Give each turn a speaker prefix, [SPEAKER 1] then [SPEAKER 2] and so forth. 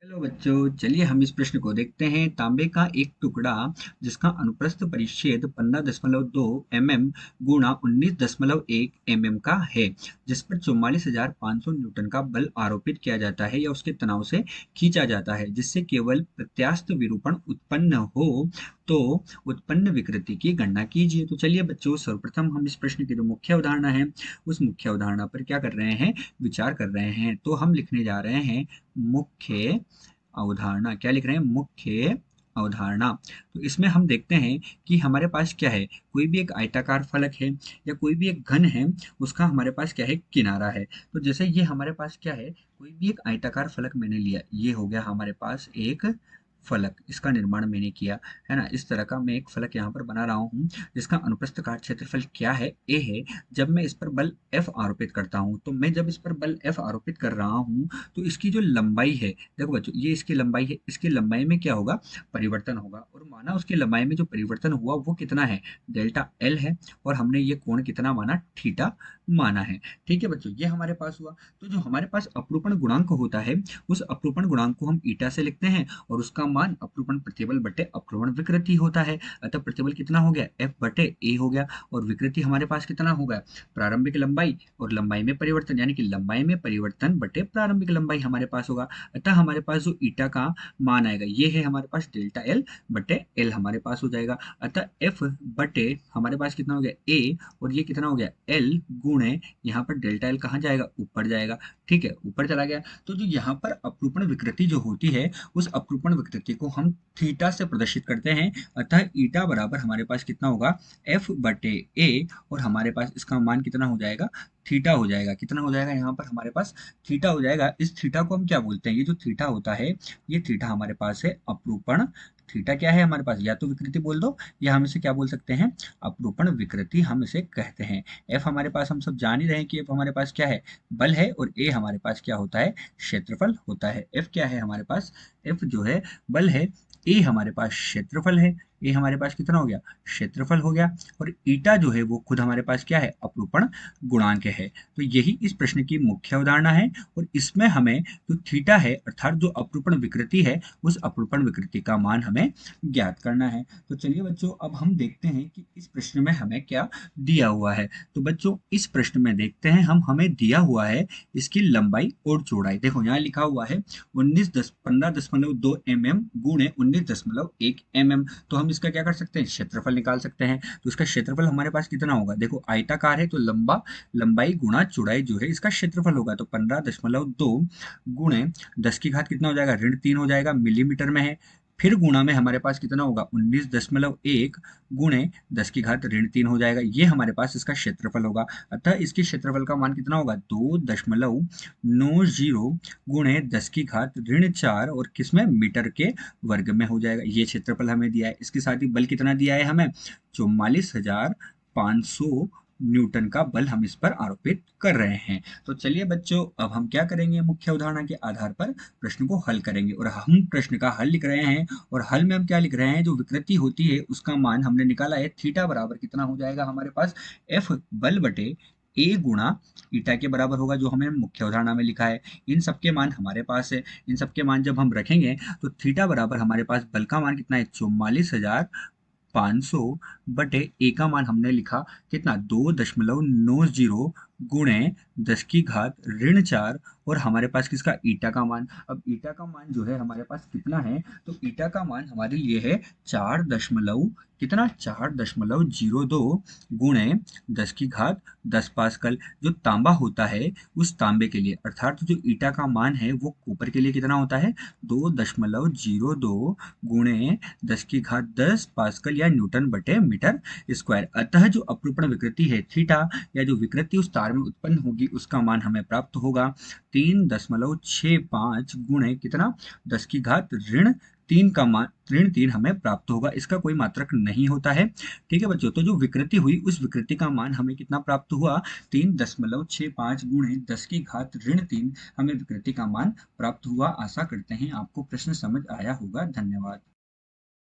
[SPEAKER 1] Hello बच्चों, चलिए हम इस प्रश्न को देखते हैं। तांबे का एक टुकड़ा जिसका अनुप्रस्थ परिच्छेद 15.2 mm गुणा 19.1 mm का है, जिस पर 44,500 न्यूटन का बल आरोपित किया जाता है या उसके तनाव से खींचा जाता है, जिससे केवल प्रत्यास्थ विरूपण उत्पन्न हो, तो उत्पन्न विकृति की गणना कीजिए। तो चलिए बच्चों, सर्वप्रथम हम इस प्रश्न की जो मुख्य अवधारणा है उस मुख्य अवधारणा पर क्या कर रहे हैं, विचार कर रहे हैं। तो हम लिखने जा रहे हैं मुख्य अवधारणा। क्या लिख रहे हैं? मुख्य अवधारणा। तो इसमें हम देखते हैं कि हमारे पास क्या है, कोई भी एक आयताकार फलक है या कोई भी एक घन है, उसका हमारे पास क्या है, किनारा है। तो जैसे ये हमारे पास क्या है, कोई भी एक आयताकार फलक मैंने लिया, ये हो गया हमारे पास एक फलक, इसका निर्माण मैंने किया है ना। इस तरह का मैं एक फलक यहाँ पर बना रहा हूँ, जिसका अनुप्रस्थ काट क्षेत्रफल क्या है, ए है। जब मैं इस पर बल F आरोपित करता हूँ, तो मैं जब इस पर बल F आरोपित कर रहा हूँ, तो इसकी जो लंबाई है, देखो बच्चों, ये इसकी लंबाई है, इसकी लंबाई में क्या होगा, परिवर्तन होगा। और माना उसकी लंबाई में जो परिवर्तन हुआ वो कितना है, डेल्टा एल है। और हमने ये कोण कितना माना, थीटा माना है। ठीक है बच्चों, ये हमारे पास हुआ। तो जो हमारे पास अपरूपण गुणांक होता है, उस अपरूपण गुणांक को हम ईटा से लिखते हैं, और उसका मान अपरूपण प्रतिबल बटे अपरूपण विकृति होता है। अतः प्रतिबल कितना हो गया, एफ बटे ए हो गया। और विकृति हमारे पास कितना होगा, प्रारंभिक लंबाई और लंबाई में परिवर्तन, यानी कि लंबाई में परिवर्तन बटे प्रारंभिक लंबाई हमारे पास होगा। अतः हमारे पास जो ईटा का मान आएगा, ये है हमारे पास डेल्टा एल बटे एल हमारे पास हो जाएगा। अतः एफ बटे हमारे पास कितना हो गया, ए, और ये कितना हो गया, एल गुणे यहाँ पर डेल्टा एल कहाँ जाएगा, ऊपर जाएगा। ठीक है, ऊपर चला गया। तो जो यहाँ पर अपरूपण विकृति जो होती है, उस अपरूपण विकृति को हम थीटा से प्रदर्शित करते हैं। अतः ईटा बराबर हमारे पास कितना होगा, एफ बटे ए, और हमारे पास इसका मान कितना हो जाएगा, थीटा हो जाएगा। कितना हो जाएगा, यहाँ पर हमारे पास थीटा हो जाएगा। इस थीटा को हम क्या बोलते हैं, ये जो थीटा होता है, ये थीटा हमारे पास है अपरूपण। थीटा क्या है हमारे पास, या तो विकृति बोल दो, या हम इसे क्या बोल सकते हैं, अपरूपण विकृति हम इसे कहते हैं। एफ हमारे पास, हम सब जान ही रहे हैं कि एफ हमारे पास क्या है, बल है, और ए हमारे पास क्या होता है, क्षेत्रफल होता है। एफ क्या है हमारे पास, एफ जो है बल है, ए हमारे पास क्षेत्रफल है। ए हमारे पास कितना हो गया, क्षेत्रफल हो गया। और ईटा जो है वो खुद हमारे पास क्या है, अपरूपण गुणांक है। तो यही इस प्रश्न की मुख्य अवधारणा है। और इसमें हमें जो थीटा है, अर्थात जो अपरूपण विकृति है, उस अपरूपण विकृति का मान हमें ज्ञात करना है। तो चलिए बच्चों, अब हम देखते हैं कि इस प्रश्न में हमें क्या दिया हुआ है। तो बच्चों, इस प्रश्न में देखते हैं हम, हमें दिया हुआ है इसकी लंबाई और चौड़ाई। देखो यहाँ लिखा हुआ है 15.2 mm गुणे 19.1 mm। तो हम इसका क्या कर सकते हैं, क्षेत्रफल निकाल सकते हैं। तो इसका क्षेत्रफल हमारे पास कितना होगा, देखो आयताकार है तो लंबाई गुणा चौड़ाई जो है इसका क्षेत्रफल होगा। तो 15.2 गुणे 10 की घात कितना हो जाएगा, ऋण 3 हो जाएगा, मिलीमीटर में है। फिर गुणा में हमारे पास कितना होगा, 19.1 गुणे 10 की घात ऋण 3 हो जाएगा। ये हमारे पास इसका क्षेत्रफल होगा। अतः इसके क्षेत्रफल का मान कितना होगा, 2.90 गुणे 10 की घात ऋण 4, और किसमें, मीटर के वर्ग में हो जाएगा। ये क्षेत्रफल हमें दिया है। इसके साथ ही बल कितना दिया है हमें, 44,500 न्यूटन का बल हम इस पर आरोपित कर रहे हैं। तो चलिए बच्चों, अब हम क्या करेंगे, मुख्य अवधारणा के आधार पर प्रश्न को हल करेंगे। और हम प्रश्न का हल लिख रहे हैं, और हल में हम क्या लिख रहे हैं, जो विकृति होती है उसका मान हमने निकाला है। थीटा बराबर कितना हो जाएगा हमारे पास, एफ बल बटे ए गुणा ईटा के बराबर होगा, जो हमें मुख्य अवधारणा में लिखा है। इन सबके मान हमारे पास है। इन सबके मान जब हम रखेंगे, तो थीटा बराबर हमारे पास बल का मान कितना है, 44,500 बटे ए का मान हमने लिखा कितना, 2.90 गुणे 10 की घात ऋण 4, और हमारे पास किसका, ईटा का मान। अब ईटा का मान जो है हमारे पास कितना है, तो ईटा का मान हमारे लिए है 4.02 गुणे 10 की घात 10 पास्कल। जो तांबा होता है, उस तांबे के लिए, अर्थात जो ईटा का मान है वो कॉपर के लिए कितना होता है, 2.02 गुणे 10 की घात 10 पास्कल या न्यूटन बटे मीटर स्क्वायर। अतः जो अपरूपण विकृति है थीटा, या जो विकृति उस तार में उत्पन्न होगी, उसका मान हमें प्राप्त होगा 3.65 गुणे कितना, 10 की घात ऋण 3 का मान, ऋण 3 हमें प्राप्त होगा। इसका कोई मात्रक नहीं होता है। ठीक है बच्चों, तो जो विकृति हुई, उस विकृति का मान हमें कितना प्राप्त हुआ, 3.65 गुणे 10 की घात ऋण 3 हमें विकृति का मान प्राप्त हुआ। आशा करते हैं आपको प्रश्न समझ आया होगा। धन्यवाद।